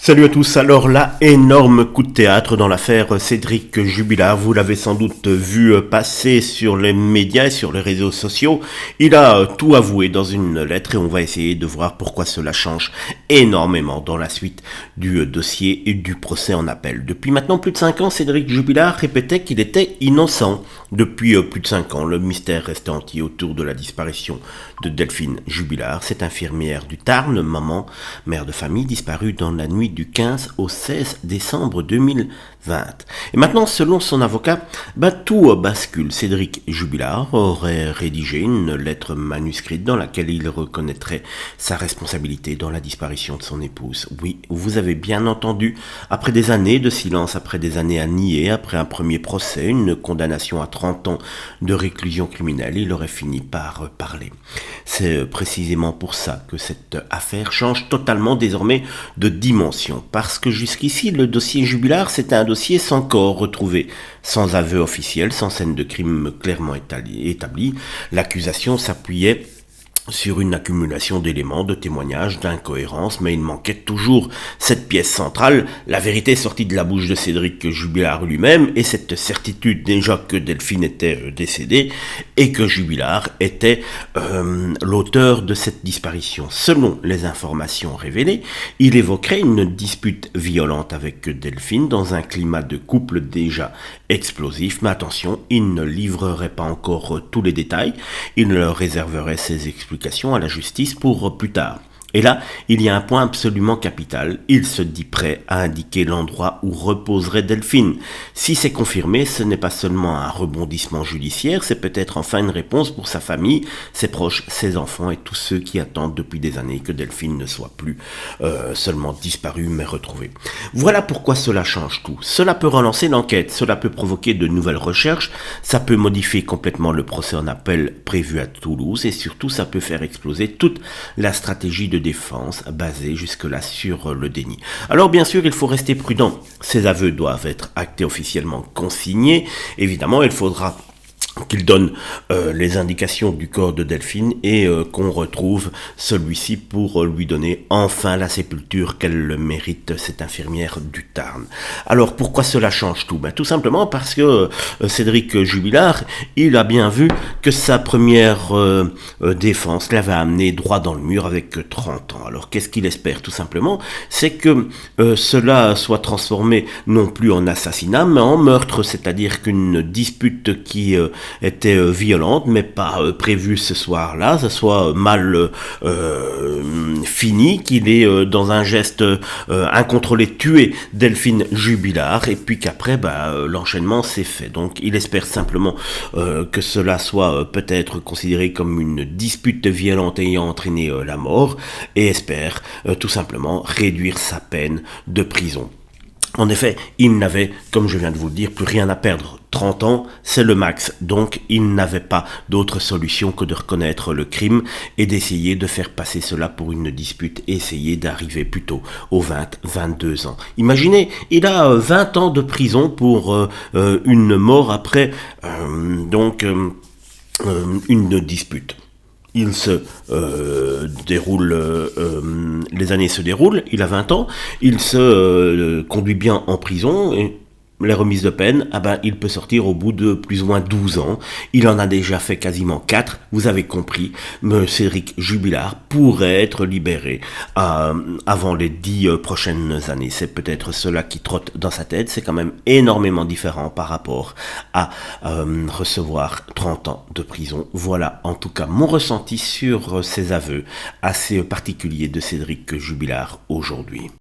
Salut à tous, alors là, énorme coup de théâtre dans l'affaire Cédric Jubilard, vous l'avez sans doute vu passer sur les médias et sur les réseaux sociaux, il a tout avoué dans une lettre et on va essayer de voir pourquoi cela change énormément dans la suite du dossier et du procès en appel. Depuis maintenant plus de 5 ans, Cédric Jubilard répétait qu'il était innocent. Depuis plus de 5 ans, le mystère restait entier autour de la disparition de Delphine Jubilard, cette infirmière du Tarn, maman, mère de famille, disparue dans la nuit du 15 au 16 décembre 2020. Et maintenant, selon son avocat, tout bascule. Cédric Jubilard aurait rédigé une lettre manuscrite dans laquelle il reconnaîtrait sa responsabilité dans la disparition de son épouse. Oui, vous avez bien entendu, après des années de silence, après des années à nier, après un premier procès, une condamnation à 30 ans de réclusion criminelle, il aurait fini par parler. C'est précisément pour ça que cette affaire change totalement désormais de dimension, parce que jusqu'ici, le dossier Jubilard, c'était un dossier sans corps retrouvé, sans aveu officiel, sans scène de crime clairement établie. L'accusation s'appuyait sur une accumulation d'éléments, de témoignages, d'incohérences, mais il manquait toujours cette pièce centrale, la vérité sortie de la bouche de Cédric Jubilard lui-même, et cette certitude déjà que Delphine était décédée, et que Jubilard était l'auteur de cette disparition. Selon les informations révélées, il évoquerait une dispute violente avec Delphine dans un climat de couple déjà explosif, mais attention, il ne livrerait pas encore tous les détails, il leur réserverait ses explications à la justice pour plus tard. Et là, il y a un point absolument capital. Il se dit prêt à indiquer l'endroit où reposerait Delphine. Si c'est confirmé, ce n'est pas seulement un rebondissement judiciaire, c'est peut-être enfin une réponse pour sa famille, ses proches, ses enfants et tous ceux qui attendent depuis des années que Delphine ne soit plus seulement disparue mais retrouvée. Voilà pourquoi cela change tout. Cela peut relancer l'enquête, cela peut provoquer de nouvelles recherches, ça peut modifier complètement le procès en appel prévu à Toulouse et surtout ça peut faire exploser toute la stratégie de défense basée jusque-là sur le déni. Alors bien sûr, il faut rester prudent. Ces aveux doivent être actés officiellement consignés. Évidemment, il faudra qu'il donne les indications du corps de Delphine et qu'on retrouve celui-ci pour lui donner enfin la sépulture qu'elle mérite, cette infirmière du Tarn. Alors pourquoi cela change tout ? Tout simplement parce que Cédric Jubilard, il a bien vu que sa première défense l'avait amené droit dans le mur avec 30 ans. Alors qu'est-ce qu'il espère tout simplement ? C'est que cela soit transformé non plus en assassinat mais en meurtre, c'est-à-dire qu'une dispute qui était violente mais pas prévue ce soir-là, ça soit mal fini, qu'il ait dans un geste incontrôlé tué Delphine Jubilard et puis qu'après l'enchaînement s'est fait. Donc il espère simplement que cela soit peut-être considéré comme une dispute violente ayant entraîné la mort et espère tout simplement réduire sa peine de prison. En effet, il n'avait, comme je viens de vous le dire, plus rien à perdre. 30 ans, c'est le max, donc il n'avait pas d'autre solution que de reconnaître le crime et d'essayer de faire passer cela pour une dispute, essayer d'arriver plutôt aux 22 ans. Imaginez, il a 20 ans de prison pour une mort après une dispute. Il se déroule, les années se déroulent, il a 20 ans, il se conduit bien en prison et les remises de peine, il peut sortir au bout de plus ou moins 12 ans. Il en a déjà fait quasiment 4, vous avez compris. Cédric Jubilard pourrait être libéré avant les 10 prochaines années. C'est peut-être cela qui trotte dans sa tête. C'est quand même énormément différent par rapport à recevoir 30 ans de prison. Voilà en tout cas mon ressenti sur ces aveux assez particuliers de Cédric Jubilard aujourd'hui.